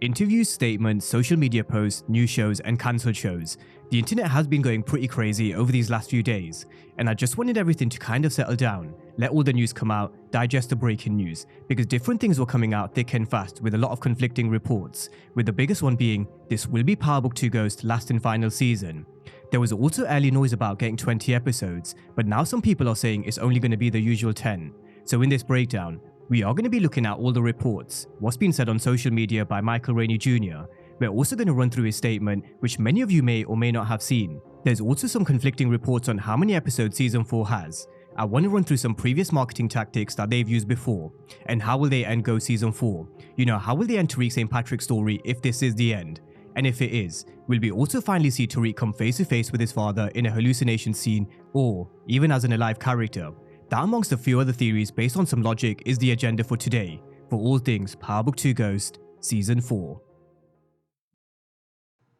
Interviews, statements, social media posts, news shows, and cancelled shows. The internet has been going pretty crazy over these last few days, and I just wanted everything to kind of settle down, let all the news come out, digest the breaking news, because different things were coming out thick and fast with a lot of conflicting reports, with the biggest one being this will be Power Book 2 Ghost last and final season. There was also early noise about getting 20 episodes, but now some people are saying it's only going to be the usual 10. So in this breakdown, we are going to be looking at all the reports, what's been said on social media by Michael Rainey Jr. We're also going to run through his statement, which many of you may or may not have seen. There's also some conflicting reports on how many episodes season 4 has. I want to run through some previous marketing tactics that they've used before, and how will they end Go season 4. You know, how will they end Tariq St Patrick's story if this is the end? And if it is, will we also finally see Tariq come face to face with his father in a hallucination scene, or even as an alive character? That, amongst a few other theories based on some logic, is the agenda for today, for all things Power Book 2 Ghost Season 4.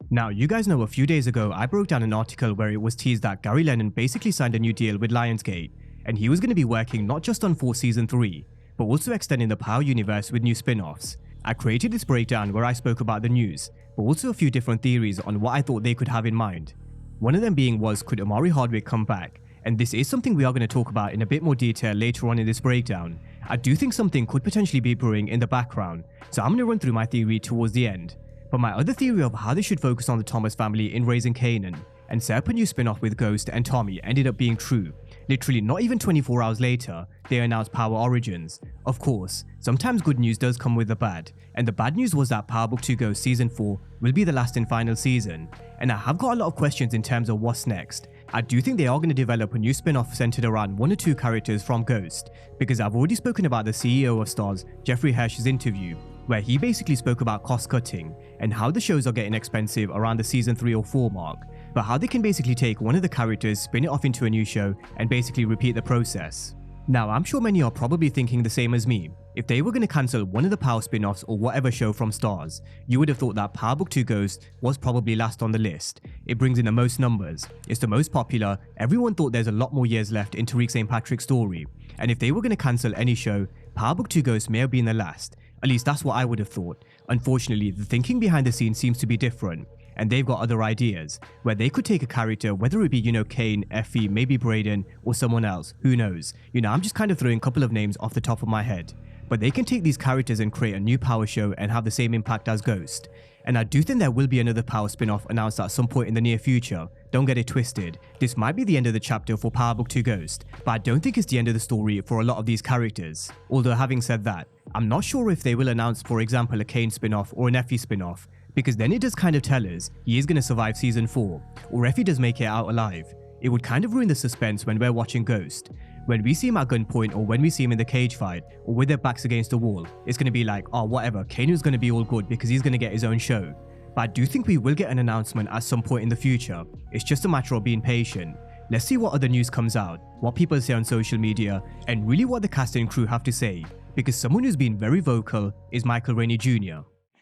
Now, you guys know a few days ago I broke down an article where it was teased that Gary Lennon basically signed a new deal with Lionsgate, and he was going to be working not just on 4 Season 3, but also extending the Power universe with new spin-offs. I created this breakdown where I spoke about the news, but also a few different theories on what I thought they could have in mind. One of them being was, could Omari Hardwick come back? And this is something we are going to talk about in a bit more detail later on in this breakdown. I do think something could potentially be brewing in the background, so I'm going to run through my theory towards the end. But my other theory of how they should focus on the Thomas family in raising Kanan and set up a new spin-off with Ghost and Tommy ended up being true. Literally not even 24 hours later, they announced Power Origins. Of course, sometimes good news does come with the bad, and the bad news was that Power Book 2 Ghost Season 4 will be the last and final season, and I have got a lot of questions in terms of what's next. I do think they are going to develop a new spin-off centered around 1 or 2 characters from Ghost, because I've already spoken about the CEO of Starz, Jeffrey Hirsch's interview, where he basically spoke about cost cutting and how the shows are getting expensive around the season 3 or 4 mark, but how they can basically take one of the characters, spin it off into a new show, and basically repeat the process. Now, I'm sure many are probably thinking the same as me. If they were going to cancel one of the Power spin-offs or whatever show from Starz, you would have thought that Power Book 2 Ghost was probably last on the list. It brings in the most numbers, it's the most popular, everyone thought there's a lot more years left in Tariq St Patrick's story, and if they were going to cancel any show, Power Book 2 Ghost may have been the last. At least that's what I would have thought. Unfortunately, the thinking behind the scenes seems to be different, and they've got other ideas, where they could take a character, whether it be, Kane, Effie, maybe Brayden, or someone else, who knows. I'm just kind of throwing a couple of names off the top of my head. But they can take these characters and create a new Power show and have the same impact as Ghost. And I do think there will be another Power spin-off announced at some point in the near future. Don't get it twisted, this might be the end of the chapter for Power Book 2 Ghost, but I don't think it's the end of the story for a lot of these characters. Although having said that, I'm not sure if they will announce, for example, a Kane spin-off or an Effie spin-off, because then it does kind of tell us he is going to survive season 4, or if he does make it out alive. It would kind of ruin the suspense when we're watching Ghost. When we see him at gunpoint, or when we see him in the cage fight, or with their backs against the wall, it's going to be like, oh whatever, Kanu's going to be all good because he's going to get his own show. But I do think we will get an announcement at some point in the future. It's just a matter of being patient. Let's see what other news comes out, what people say on social media, and really what the cast and crew have to say, because someone who's been very vocal is Michael Rainey Jr.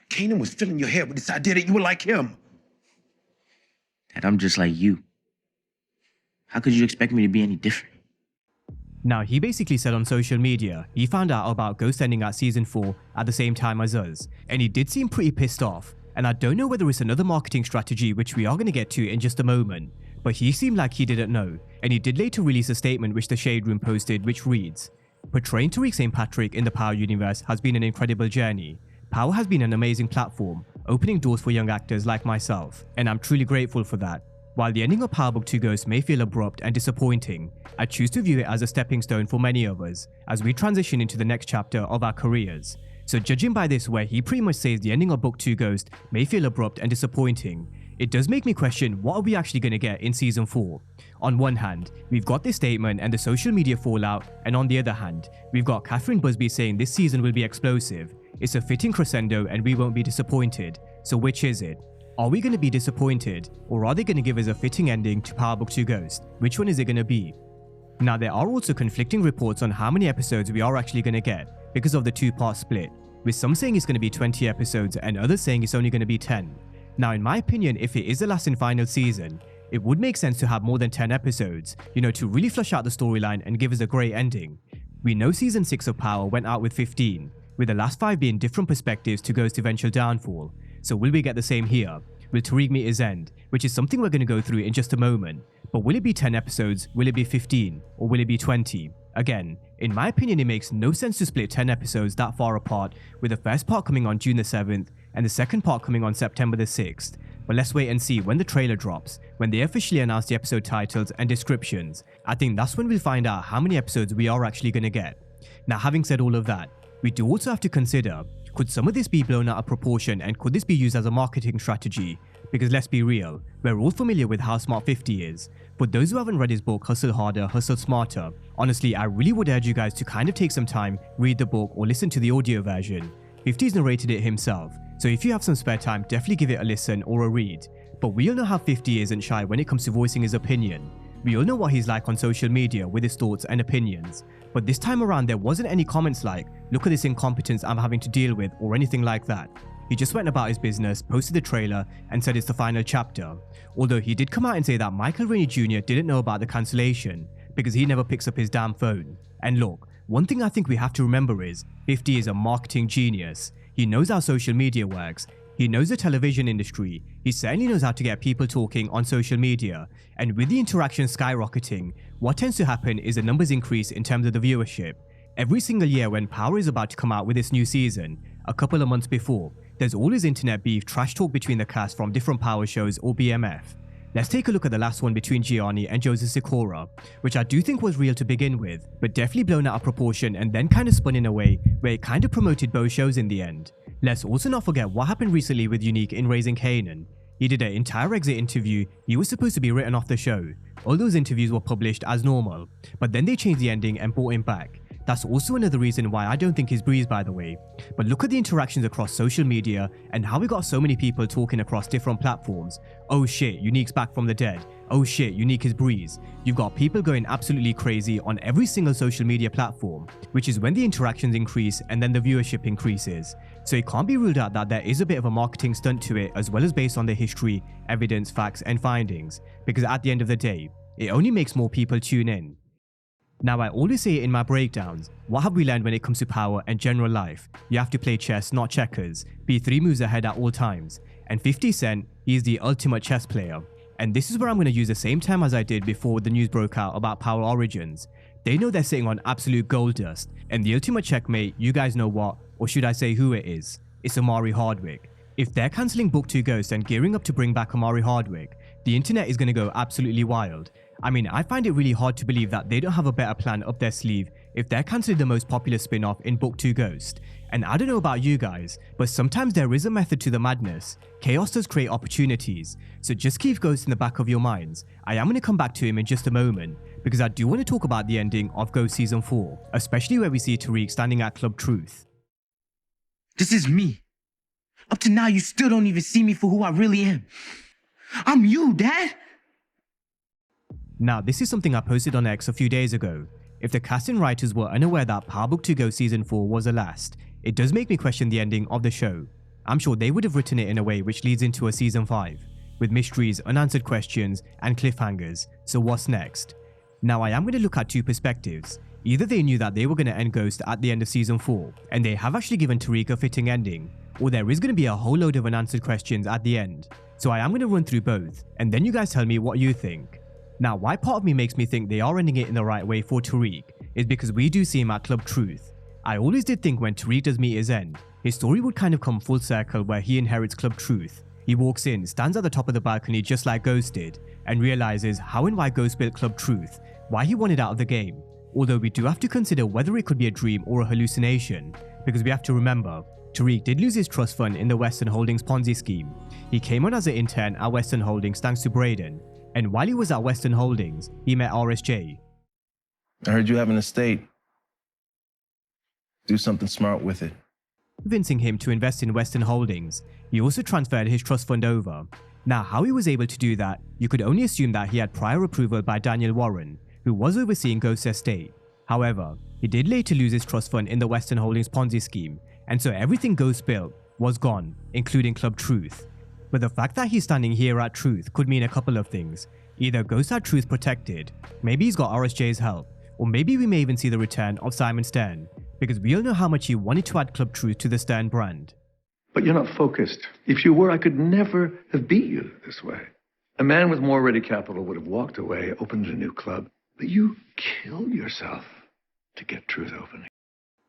Kanan was filling your head with this idea that you were like him. That I'm just like you. How could you expect me to be any different? Now, he basically said on social media he found out about Ghost ending at season 4 at the same time as us, and he did seem pretty pissed off, and I don't know whether it's another marketing strategy which we are going to get to in just a moment, but he seemed like he didn't know, and he did later release a statement which the Shade Room posted, which reads, "Portraying Tariq St Patrick in the Power universe has been an incredible journey. Power has been an amazing platform, opening doors for young actors like myself, and I'm truly grateful for that. While the ending of Power Book 2 Ghost may feel abrupt and disappointing, I choose to view it as a stepping stone for many of us as we transition into the next chapter of our careers." So judging by this, where he pretty much says the ending of Book 2 Ghost may feel abrupt and disappointing, it does make me question what are we actually going to get in season 4. On one hand, we've got this statement and the social media fallout, and on the other hand, we've got Catherine Busby saying this season will be explosive. It's a fitting crescendo and we won't be disappointed. So which is it? Are we going to be disappointed, or are they going to give us a fitting ending to Power Book 2 Ghost? Which one is it going to be? Now, there are also conflicting reports on how many episodes we are actually going to get because of the 2-part split, with some saying it's going to be 20 episodes and others saying it's only going to be 10. Now, in my opinion, if it is the last and final season, it would make sense to have more than 10 episodes, to really flush out the storyline and give us a great ending. We know season 6 of Power went out with 15. with the last 5 being different perspectives to Ghost's eventual downfall. So will we get the same here? Will Tariq meet his end? Which is something we're going to go through in just a moment. But will it be 10 episodes, will it be 15, or will it be 20? Again, in my opinion, it makes no sense to split 10 episodes that far apart, with the first part coming on June the 7th and the second part coming on September the 6th. But let's wait and see when the trailer drops, when they officially announce the episode titles and descriptions. I think that's when we'll find out how many episodes we are actually going to get. Now, having said all of that, we do also have to consider, could some of this be blown out of proportion and could this be used as a marketing strategy? Because let's be real, we're all familiar with how smart 50 is. But those who haven't read his book Hustle Harder, Hustle Smarter, honestly, I really would urge you guys to kind of take some time, read the book or listen to the audio version. 50's narrated it himself, so if you have some spare time, definitely give it a listen or a read. But we all know how 50 isn't shy when it comes to voicing his opinion. We all know what he's like on social media with his thoughts and opinions. But this time around there wasn't any comments like, look at this incompetence I'm having to deal with, or anything like that. He just went about his business, posted the trailer and said it's the final chapter. Although he did come out and say that Michael Rainey Jr. didn't know about the cancellation because he never picks up his damn phone. And look, one thing I think we have to remember is 50 is a marketing genius. He knows how social media works. He knows the television industry. He certainly knows how to get people talking on social media. And with the interaction skyrocketing, what tends to happen is the numbers increase in terms of the viewership. Every single year when Power is about to come out with its new season, a couple of months before, there's always internet beef, trash talk between the cast from different Power shows or BMF. Let's take a look at the last one between Gianni and Joseph Sikora, which I do think was real to begin with, but definitely blown out of proportion and then kind of spun in a way where it kind of promoted both shows in the end. Let's also not forget what happened recently with Unique in Raising Kanan. He did an entire exit interview. He was supposed to be written off the show. All those interviews were published as normal, but then they changed the ending and brought him back. That's also another reason why I don't think he's breezed, by the way. But look at the interactions across social media and how we got so many people talking across different platforms. Oh shit, Unique's back from the dead. Oh shit, Unique is breeze. You've got people going absolutely crazy on every single social media platform, which is when the interactions increase and then the viewership increases. So it can't be ruled out that there is a bit of a marketing stunt to it, as well as based on the history, evidence, facts and findings, because at the end of the day, it only makes more people tune in. Now, I always say it in my breakdowns, what have we learned when it comes to Power and general life? You have to play chess, not checkers, be 3 moves ahead at all times. And 50 Cent, he is the ultimate chess player. And this is where I'm going to use the same term as I did before the news broke out about Power Origins. They know they're sitting on absolute gold dust, and the ultimate checkmate, you guys know what, or should I say who it is? It's Omari Hardwick. If they're cancelling Book 2 Ghost and gearing up to bring back Omari Hardwick, the internet is going to go absolutely wild. I mean, I find it really hard to believe that they don't have a better plan up their sleeve if they're cancelling the most popular spin-off in Book 2 Ghost. And I don't know about you guys, but sometimes there is a method to the madness. Chaos does create opportunities, so just keep Ghost in the back of your minds. I am going to come back to him in just a moment, because I do want to talk about the ending of Ghost Season 4, especially where we see Tariq standing at Club Truth. This is me. Up to now, you still don't even see me for who I really am. I'm you, Dad. Now, this is something I posted on X a few days ago. If the cast and writers were unaware that Power Book 2 Ghost Season 4 was the last, it does make me question the ending of the show. I'm sure they would have written it in a way which leads into a Season 5, with mysteries, unanswered questions, and cliffhangers. So what's next? Now, I am going to look at 2 perspectives. Either they knew that they were going to end Ghost at the end of Season 4, and they have actually given Tariq a fitting ending, or there is going to be a whole load of unanswered questions at the end. So I am going to run through both, and then you guys tell me what you think. Now, why part of me makes me think they are ending it in the right way for Tariq is because we do see him at Club Truth. I always did think when Tariq does meet his end, his story would kind of come full circle where he inherits Club Truth. He walks in, stands at the top of the balcony just like Ghost did, and realizes how and why Ghost built Club Truth, why he wanted out of the game. Although we do have to consider whether it could be a dream or a hallucination, because we have to remember, Tariq did lose his trust fund in the Western Holdings Ponzi scheme. He came on as an intern at Western Holdings thanks to Braden, and while he was at Western Holdings, he met RSJ. I heard you have an estate. Do something smart with it. Convincing him to invest in Western Holdings. He also transferred his trust fund over. Now, how he was able to do that, you could only assume that he had prior approval by Daniel Warren, who was overseeing Ghost's estate. However, he did later lose his trust fund in the Western Holdings Ponzi scheme, and so everything Ghost built was gone, including Club Truth. But the fact that he's standing here at Truth could mean a couple of things. Either Ghost had Truth protected, maybe he's got RSJ's help, or maybe we may even see the return of Simon Stern. because we all know how much he wanted to add Club Truth to the Stern brand. But you're not focused. If you were, I could never have beat you this way. A man with more ready capital would have walked away, opened a new club. But you killed yourself to get Truth open.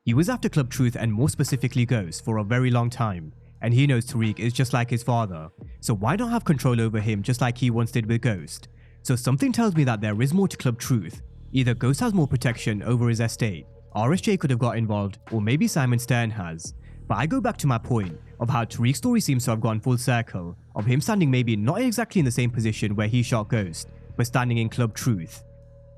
He was after Club Truth and more specifically Ghost for a very long time, and he knows Tariq is just like his father, so why not have control over him just like he once did with Ghost? So something tells me that there is more to Club Truth. Either Ghost has more protection over his estate, RSJ could have got involved, or maybe Simon Stern has. But I go back to my point of how Tariq's story seems to have gone full circle, of him standing maybe not exactly in the same position where he shot Ghost, but standing in Club Truth.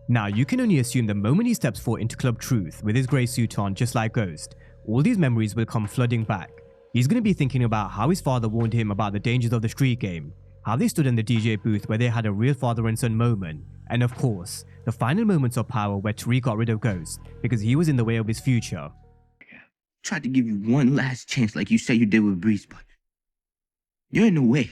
Now you can only assume the moment he steps foot into Club Truth with his grey suit on just like Ghost, all these memories will come flooding back. He's going to be thinking about how his father warned him about the dangers of the street game, how they stood in the DJ booth where they had a real father and son moment, and of course, the final moments of power where Tariq got rid of Ghost because he was in the way of his future. Tried to give you one last chance like you said you did with Breeze, but you're in the way.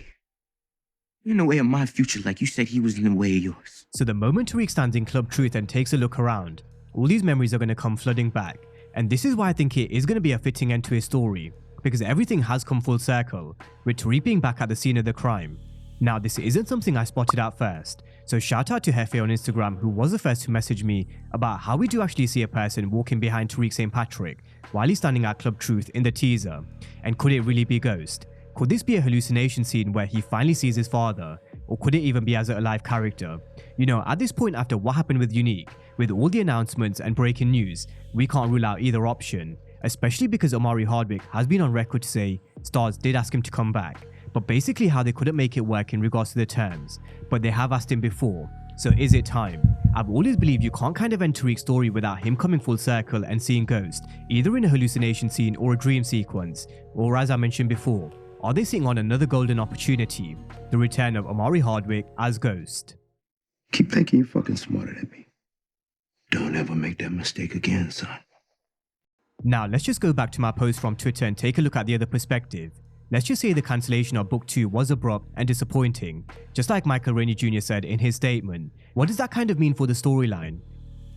You're in the way of my future like you said he was in the way of yours. So the moment Tariq stands in Club Truth and takes a look around, all these memories are going to come flooding back, and this is why I think it is going to be a fitting end to his story, because everything has come full circle, with Tariq being back at the scene of the crime. Now this isn't something I spotted out first, so shout out to Hefe on Instagram who was the first to message me about how we do actually see a person walking behind Tariq St Patrick while he's standing at Club Truth in the teaser, and could it really be Ghost? Could this be a hallucination scene where he finally sees his father, or could it even be as a live character? You know, at this point after what happened with Unique, with all the announcements and breaking news, we can't rule out either option, especially because Omari Hardwick has been on record to say Stars did ask him to come back, but basically how they couldn't make it work in regards to the terms, but they have asked him before. So is it time? I've always believed you can't kind of end Tariq's story without him coming full circle and seeing Ghost, either in a hallucination scene or a dream sequence, or as I mentioned before, are they sitting on another golden opportunity, the return of Omari Hardwick as Ghost? Keep thinking you're fucking smarter than me. Don't ever make that mistake again, son. Now let's just go back to my post from Twitter and take a look at the other perspective. Let's just say the cancellation of Book 2 was abrupt and disappointing, just like Michael Rainey Jr. said in his statement. What does that kind of mean for the storyline?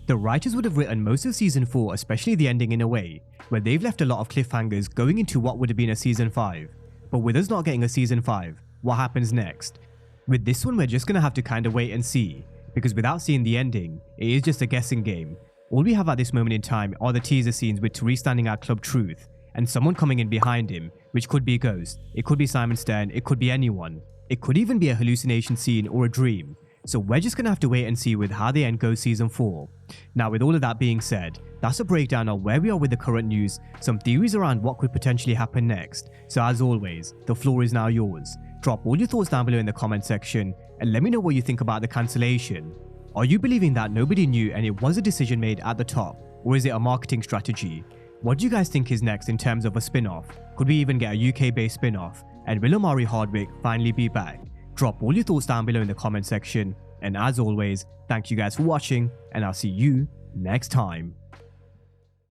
The writers would have written most of Season 4, especially the ending, in a way where they've left a lot of cliffhangers going into what would have been a Season 5. But with us not getting a Season 5, what happens next? With this one we're just gonna have to kind of wait and see, because without seeing the ending, it is just a guessing game. All we have at this moment in time are the teaser scenes with Tariq standing at Club Truth, and someone coming in behind him, which could be Ghost, it could be Simon Stern, it could be anyone. It could even be a hallucination scene or a dream. So we're just gonna have to wait and see with how they end Ghost Season 4. Now with all of that being said, that's a breakdown of where we are with the current news, some theories around what could potentially happen next. So as always, the floor is now yours. Drop all your thoughts down below in the comment section and let me know what you think about the cancellation. Are you believing that nobody knew and it was a decision made at the top, or is it a marketing strategy? What do you guys think is next in terms of a spin-off? Could we even get a UK-based spin-off? And will Omari Hardwick finally be back? Drop all your thoughts down below in the comment section, and as always, thank you guys for watching, and I'll see you next time.